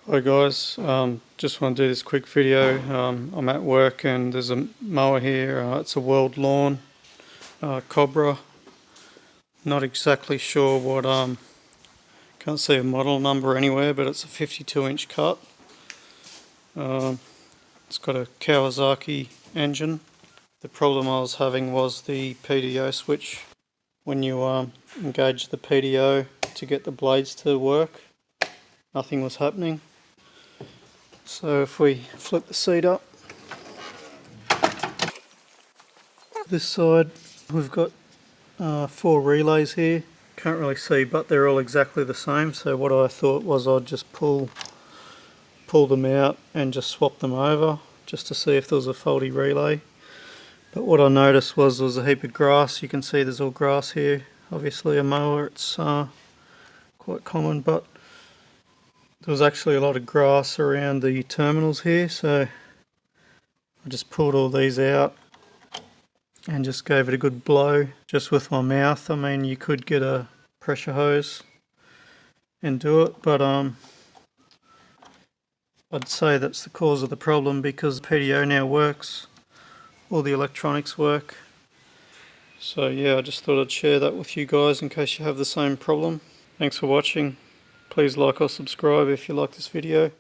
Hi guys, just want to do this quick video. I'm at work and there's a mower here. It's a World Lawn Cobra. Not exactly sure what, can't see a model number anywhere, but it's a 52-inch cut. It's got a Kawasaki engine. The problem I was having was the P.T.O switch. When you engage the P.T.O to get the blades to work, nothing was happening. So if we flip the seat up, this side we've got 4 relays here. Can't really see, but they're all exactly the same. So what I thought was I'd just pull them out and just swap them over just to see if there was a faulty relay. But what I noticed was there was a heap of grass. You can see there's all grass here. Obviously a mower, it's quite common, but there was actually a lot of grass around the terminals here, so I just pulled all these out and just gave it a good blow just with my mouth. I mean, you could get a pressure hose and do it, but I'd say that's the cause of the problem, because P.T.O now works, all the electronics work. So yeah, I just thought I'd share that with you guys in case you have the same problem. Thanks for watching. Please like or subscribe if you like this video.